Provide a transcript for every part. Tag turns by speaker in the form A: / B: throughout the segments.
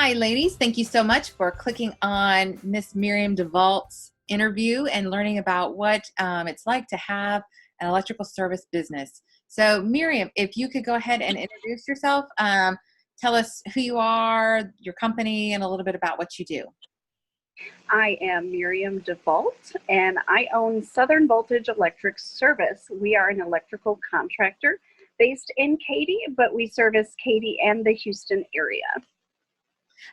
A: Hi, ladies. Thank you so much for clicking on Miss Miriam DeVault's interview and learning about what it's like to have an electrical service business. So, Miriam, if you could go ahead and introduce yourself, tell us who you are, your company, and a little bit about what you do.
B: I am Miriam DeVault, and I own Southern Voltage Electric Service. We are an electrical contractor based in Katy, but we service Katy and the Houston area.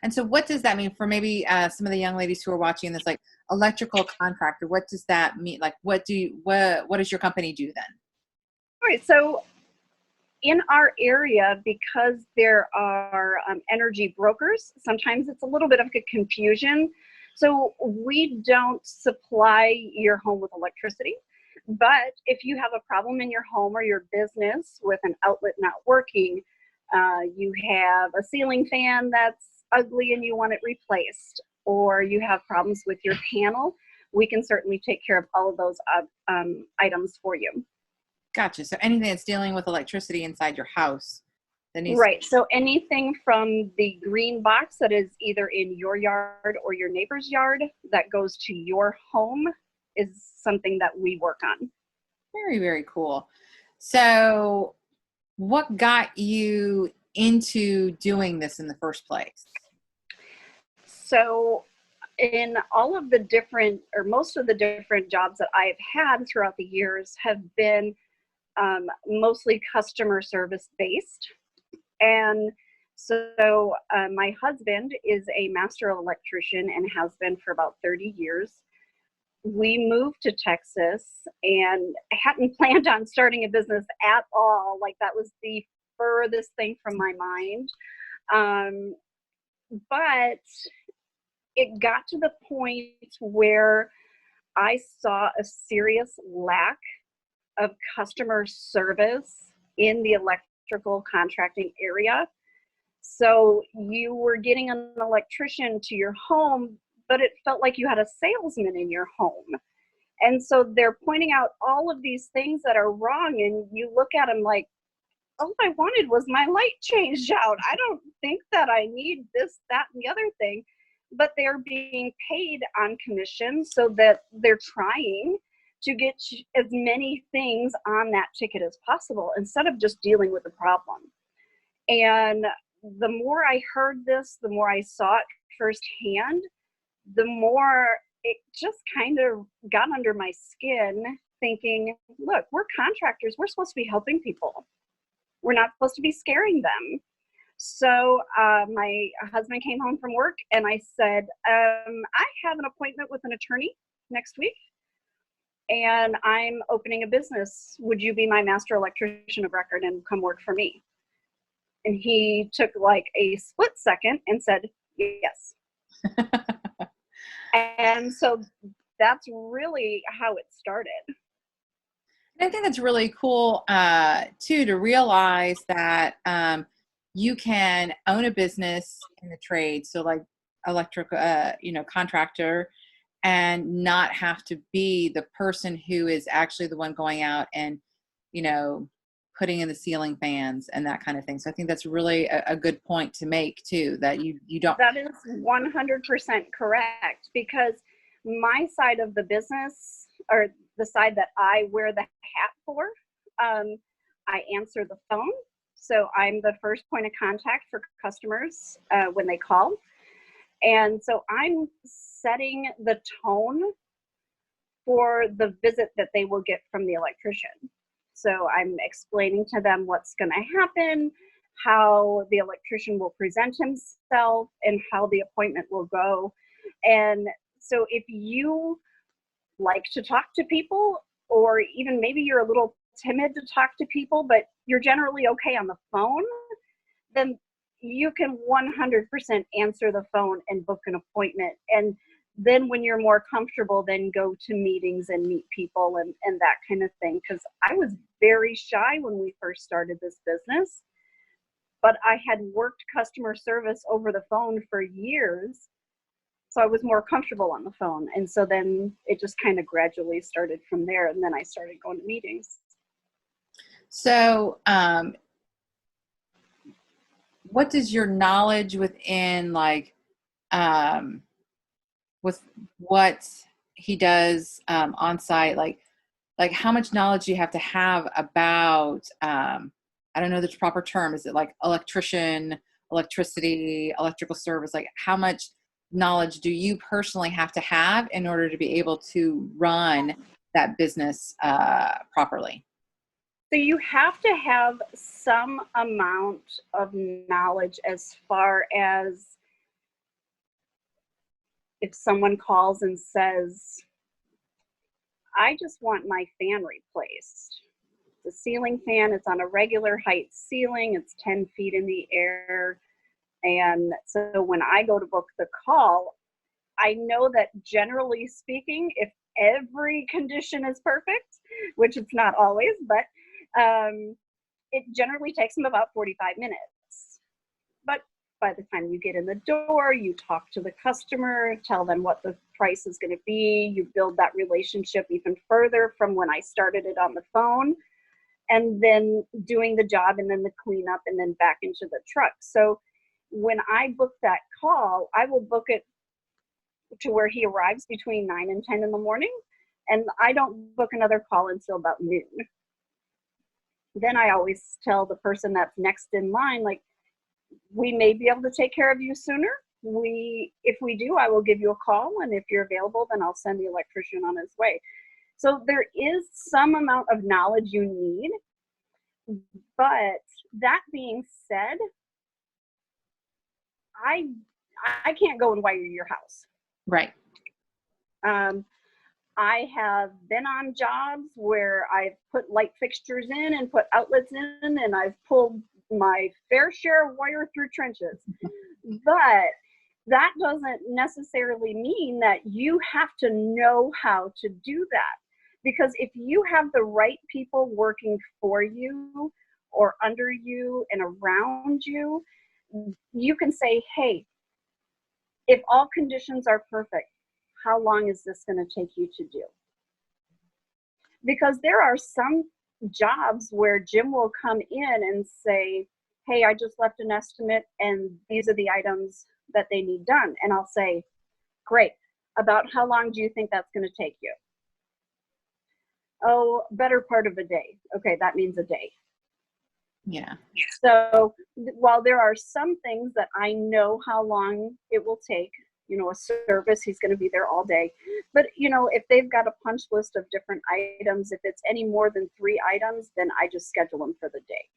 A: And so what does that mean for maybe some of the young ladies who are watching this, like electrical contractor? What does that mean? Like, what does your company do then?
B: All right, so in our area, because there are energy brokers, sometimes it's a little bit of a confusion. So we don't supply your home with electricity, but if you have a problem in your home or your business with an outlet not working, you have a ceiling fan that's ugly and you want it replaced, or you have problems with your panel, we can certainly take care of all of those items for you.
A: Gotcha. So anything that's dealing with electricity inside your house that needs.
B: Right. So anything from the green box that is either in your yard or your neighbor's yard that goes to your home is something that we work on.
A: Very, very cool. So what got you into doing this in the first place?
B: So in all of the different, or most of the different jobs that I've had throughout the years have been mostly customer service based. And so my husband is a master electrician and has been for about 30 years. We moved to Texas and hadn't planned on starting a business at all. Like, that was the furthest thing from my mind. But it got to the point where I saw a serious lack of customer service in the electrical contracting area. So you were getting an electrician to your home, but it felt like you had a salesman in your home. And so they're pointing out all of these things that are wrong, and you look at them like, all I wanted was my light changed out. I don't think that I need this, that, and the other thing. But they're being paid on commission, so that they're trying to get as many things on that ticket as possible instead of just dealing with the problem. And the more I heard this, the more I saw it firsthand, the more it just kind of got under my skin, thinking, look, we're contractors. We're supposed to be helping people. We're not supposed to be scaring them. So my husband came home from work and I said, I have an appointment with an attorney next week and I'm opening a business. Would you be my master electrician of record and come work for me? And he took like a split second and said, yes. And so that's really how it started.
A: And I think that's really cool, too, to realize that you can own a business in the trade, so like electric, contractor, and not have to be the person who is actually the one going out and, putting in the ceiling fans and that kind of thing. So I think that's really a good point to make, too, that you don't.
B: That is 100% correct, because my side of the business, or the side that I wear the hat for, I answer the phone. So I'm the first point of contact for customers when they call. And so I'm setting the tone for the visit that they will get from the electrician. So I'm explaining to them what's going to happen, how the electrician will present himself, and how the appointment will go. And so if you like to talk to people, or even maybe you're a little timid to talk to people, but you're generally okay on the phone, then you can 100% answer the phone and book an appointment. And then when you're more comfortable, then go to meetings and meet people and that kind of thing. Because I was very shy when we first started this business, but I had worked customer service over the phone for years. So I was more comfortable on the phone. And so then it just kind of gradually started from there. And then I started going to meetings.
A: So what does your knowledge within like, with what he does on site, like how much knowledge do you have to have about, I don't know the proper term. Is it like electrician, electricity, electrical service? Like how much knowledge do you personally have to have in order to be able to run that business properly?
B: So you have to have some amount of knowledge as far as if someone calls and says, I just want my fan replaced. The ceiling fan, it's on a regular height ceiling, it's 10 feet in the air. And so when I go to book the call, I know that generally speaking, if every condition is perfect, which it's not always, but it generally takes them about 45 minutes. But by the time you get in the door, you talk to the customer, tell them what the price is going to be, you build that relationship even further from when I started it on the phone, and then doing the job and then the cleanup and then back into the truck. So when I book that call, I will book it to where he arrives between 9 and 10 in the morning, and I don't book another call until about noon. Then I always tell the person that's next in line, like, we may be able to take care of you sooner. If we do, I will give you a call, and if you're available, then I'll send the electrician on his way. So there is some amount of knowledge you need, but that being said, I can't go and wire your house.
A: Right.
B: I have been on jobs where I've put light fixtures in and put outlets in, and I've pulled my fair share of wire through trenches. But that doesn't necessarily mean that you have to know how to do that. Because if you have the right people working for you or under you and around you, you can say, hey, if all conditions are perfect, how long is this going to take you to do? Because there are some jobs where Jim will come in and say, hey, I just left an estimate and these are the items that they need done. And I'll say, great. About how long do you think that's going to take you? Oh, better part of a day. Okay, that means a day.
A: Yeah.
B: So while there are some things that I know how long it will take, a service, he's going to be there all day. But, if they've got a punch list of different items, if it's any more than 3 items, then I just schedule them for the day.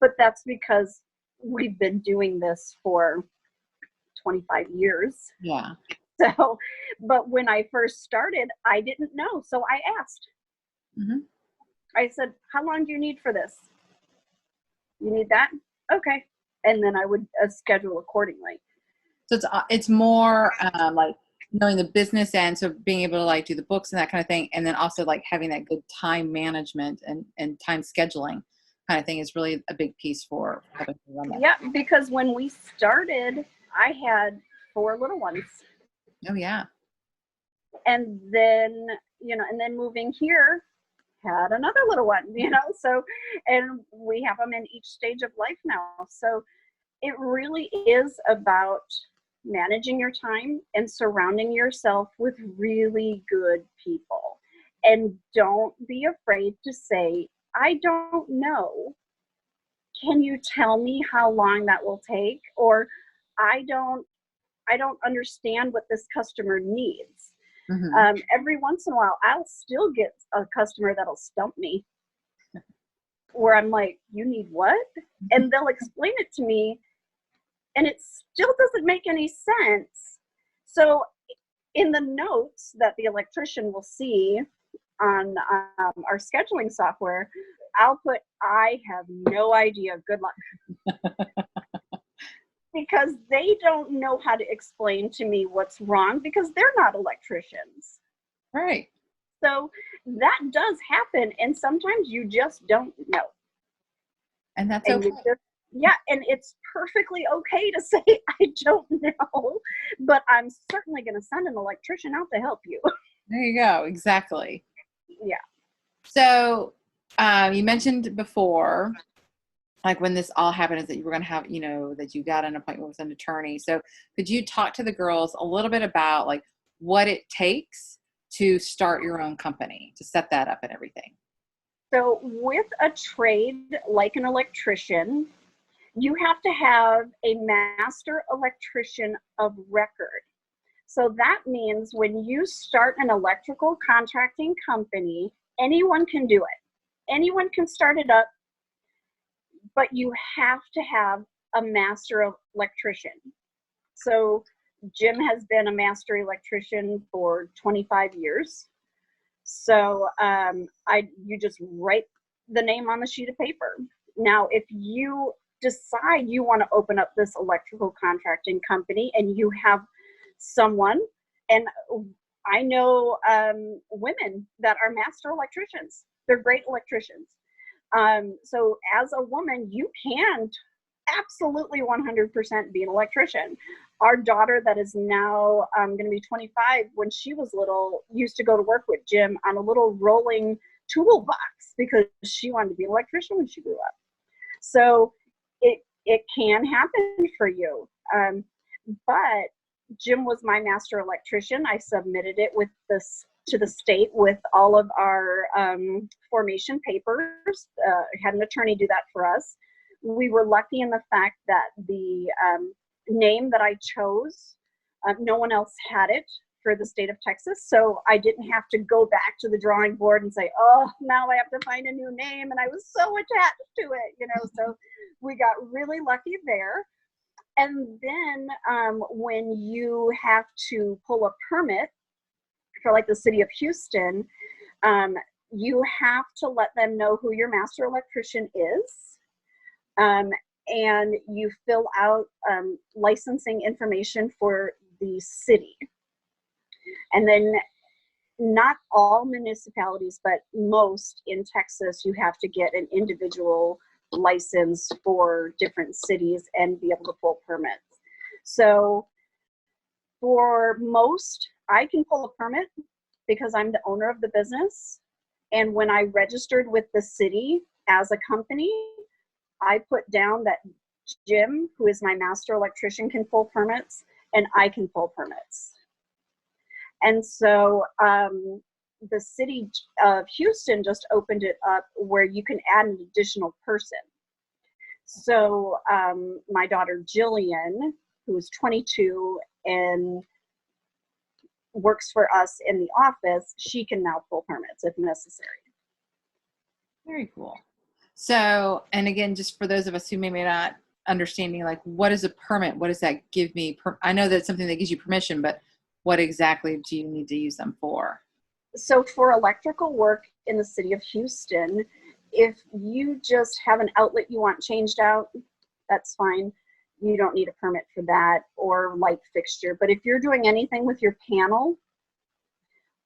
B: But that's because we've been doing this for 25 years.
A: Yeah.
B: So, but when I first started, I didn't know. So I asked.
A: Mm-hmm.
B: I said, how long do you need for this? You need that? Okay. And then I would schedule accordingly.
A: So it's more like knowing the business end, so being able to like do the books and that kind of thing, and then also like having that good time management and time scheduling kind of thing is really a big piece for helping to run that.
B: Yeah, because when we started, I had 4 little ones.
A: Oh yeah.
B: And then, and then moving here, had another little one, so, and we have them in each stage of life now. So it really is about managing your time and surrounding yourself with really good people. And don't be afraid to say, I don't know. Can you tell me how long that will take? Or I don't understand what this customer needs.
A: Mm-hmm.
B: Every once in a while, I'll still get a customer that'll stump me where I'm like, you need what? And they'll explain it to me, and it still doesn't make any sense. So in the notes that the electrician will see on our scheduling software, I'll put, I have no idea. Good luck. Because they don't know how to explain to me what's wrong because they're not electricians.
A: Right.
B: So that does happen, and sometimes you just don't know.
A: And that's okay.
B: And it's perfectly okay to say, I don't know, but I'm certainly going to send an electrician out to help you.
A: There you go. Exactly.
B: Yeah.
A: So you mentioned before like when this all happened, is that you were going to have, that you got an appointment with an attorney. So could you talk to the girls a little bit about like what it takes to start your own company, to set that up and everything?
B: So with a trade like an electrician, you have to have a master electrician of record. So that means when you start an electrical contracting company, anyone can do it. Anyone can start it up, but you have to have a master electrician. So Jim has been a master electrician for 25 years. So you just write the name on the sheet of paper. Now, if you decide you want to open up this electrical contracting company and you have someone, and I know women that are master electricians. They're great electricians. So as a woman, you can absolutely 100% be an electrician. Our daughter that is now going to be 25, when she was little, used to go to work with Jim on a little rolling toolbox because she wanted to be an electrician when she grew up. So it can happen for you. But Jim was my master electrician. I submitted it to the state with all of our formation papers. Had an attorney do that for us. We were lucky in the fact that the name that I chose, no one else had it for the state of Texas. So I didn't have to go back to the drawing board and say, oh, now I have to find a new name. And I was so attached to it, so we got really lucky there. And then when you have to pull a permit for like the city of Houston, you have to let them know who your master electrician is. And you fill out licensing information for the city. And then not all municipalities, but most in Texas, you have to get an individual license for different cities and be able to pull permits. So for most, I can pull a permit because I'm the owner of the business. And when I registered with the city as a company, I put down that Jim, who is my master electrician, can pull permits and I can pull permits. And so the city of Houston just opened it up where you can add an additional person. So my daughter Jillian, who is 22 and works for us in the office, she can now pull permits if necessary.
A: Very cool. So, and again, just for those of us who may not understanding, like, what is a permit? What does that give me? I know that's something that gives you permission, but what exactly do you need to use them for?
B: So for electrical work in the city of Houston, if you just have an outlet you want changed out, that's fine. You don't need a permit for that, or light fixture. But if you're doing anything with your panel,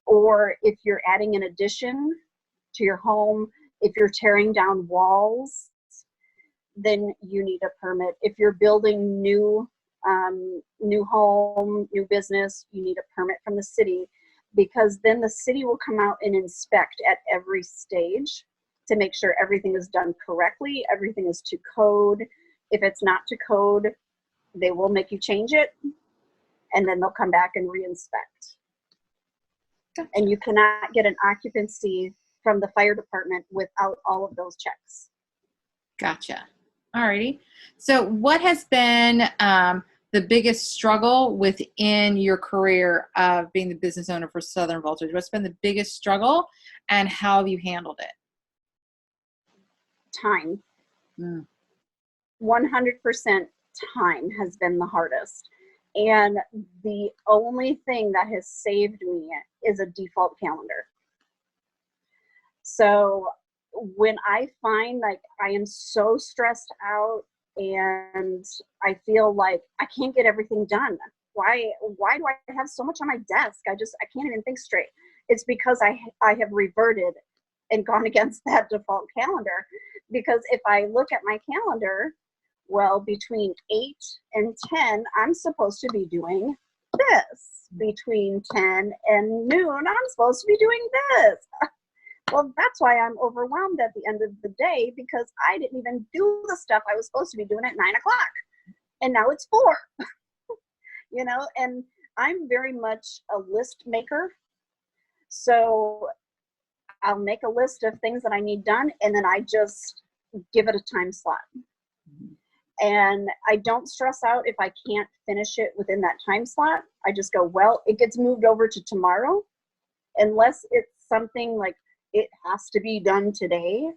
B: or if you're adding an addition to your home, if you're tearing down walls, then you need a permit. If you're building new home, new business, you need a permit from the city, because then the city will come out and inspect at every stage to make sure everything is done correctly, everything is to code. If it's not to code, they will make you change it, and then they'll come back and re-inspect. Gotcha. And you cannot get an occupancy from the fire department without all of those checks.
A: Gotcha. Alrighty. So what has been the biggest struggle within your career of being the business owner for Southern Voltage? What's been the biggest struggle, and how have you handled it?
B: Time. 100% time has been the hardest. And the only thing that has saved me is a default calendar. So when I find like I am so stressed out and I feel like I can't get everything done, why do I have so much on my desk? I can't even think straight. It's because I have reverted and gone against that default calendar. Because if I look at my calendar, well, between 8 and 10, I'm supposed to be doing this. Between 10 and noon, I'm supposed to be doing this. Well, that's why I'm overwhelmed at the end of the day, because I didn't even do the stuff I was supposed to be doing at 9 o'clock. And now it's 4, and I'm very much a list maker. So I'll make a list of things that I need done, and then I just give it a time slot. And I don't stress out if I can't finish it within that time slot. I just go, well, it gets moved over to tomorrow, unless it's something like it has to be done today.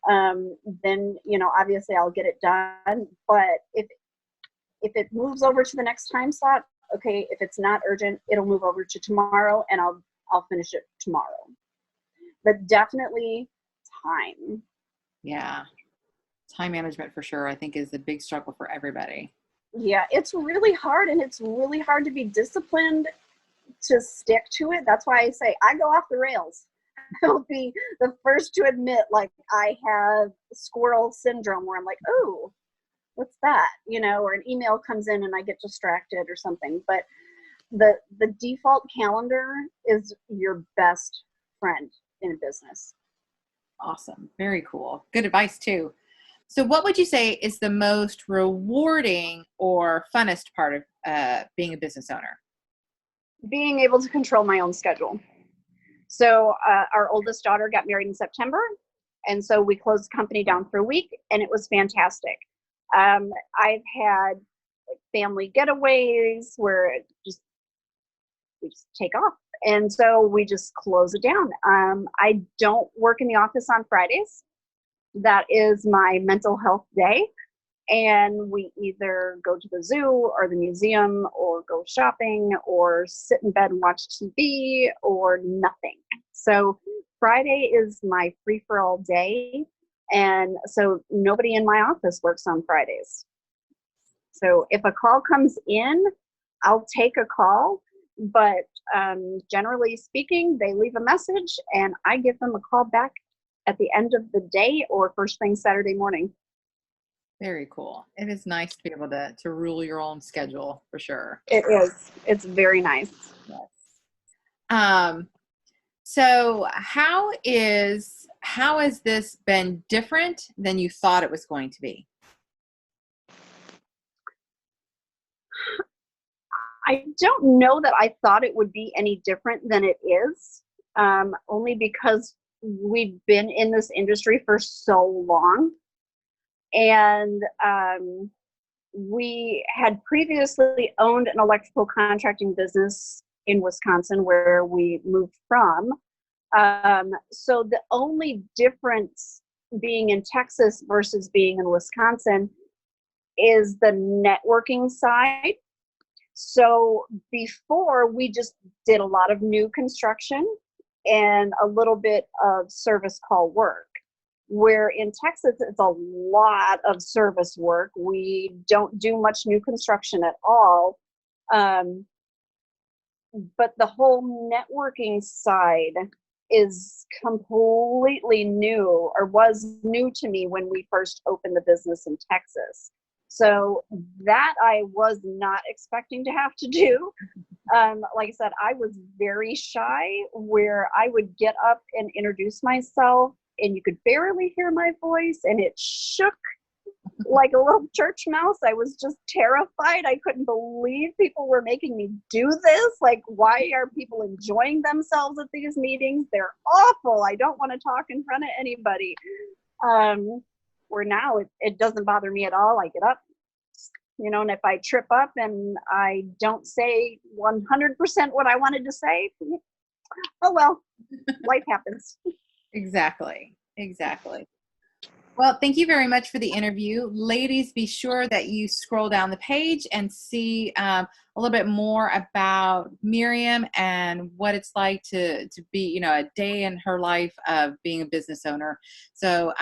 B: Then, obviously I'll get it done. But if it moves over to the next time slot, okay, if it's not urgent, it'll move over to tomorrow, and I'll finish it tomorrow. But definitely time.
A: Yeah. Time management for sure, I think, is a big struggle for everybody.
B: Yeah, it's really hard, and it's really hard to be disciplined to stick to it. That's why I say I go off the rails. I'll be the first to admit, like, I have squirrel syndrome where I'm like, oh, what's that? Or an email comes in and I get distracted or something. But the default calendar is your best friend in a business.
A: Awesome. Very cool. Good advice too. So what would you say is the most rewarding or funnest part of being a business owner?
B: Being able to control my own schedule. So our oldest daughter got married in September, and so we closed the company down for a week, and it was fantastic. I've had family getaways where we just take off, and so we just close it down. I don't work in the office on Fridays. That is my mental health day. And we either go to the zoo or the museum or go shopping or sit in bed and watch TV or nothing. So Friday is my free-for-all day. And so nobody in my office works on Fridays. So if a call comes in, I'll take a call. But generally speaking, they leave a message and I give them a call back at the end of the day or first thing Saturday morning.
A: Very cool. It is nice to be able to rule your own schedule for sure.
B: It is. It's very nice.
A: Yes. So how has this been different than you thought it was going to be?
B: I don't know that I thought it would be any different than it is, only because we've been in this industry for so long. And we had previously owned an electrical contracting business in Wisconsin where we moved from. So the only difference being in Texas versus being in Wisconsin is the networking side. So before, we just did a lot of new construction and a little bit of service call work. Where in Texas, it's a lot of service work. We don't do much new construction at all. But the whole networking side is completely new, or was new to me when we first opened the business in Texas. So that I was not expecting to have to do. Like I said, I was very shy, where I would get up and introduce myself and you could barely hear my voice and it shook like a little church mouse. I was just terrified. I couldn't believe people were making me do this. Like, why are people enjoying themselves at these meetings? They're awful. I don't want to talk in front of anybody. Where now it doesn't bother me at all. I get up, and if I trip up and I don't say 100% what I wanted to say, oh well, life happens.
A: Exactly. Well, thank you very much for the interview. Ladies, be sure that you scroll down the page and see a little bit more about Miriam and what it's like to be, a day in her life of being a business owner. So,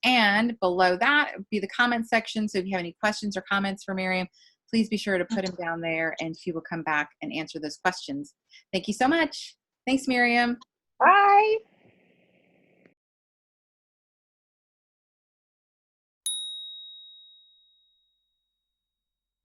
A: and below that would be the comment section. So if you have any questions or comments for Miriam, please be sure to put them down there and she will come back and answer those questions. Thank you so much. Thanks, Miriam.
B: Bye.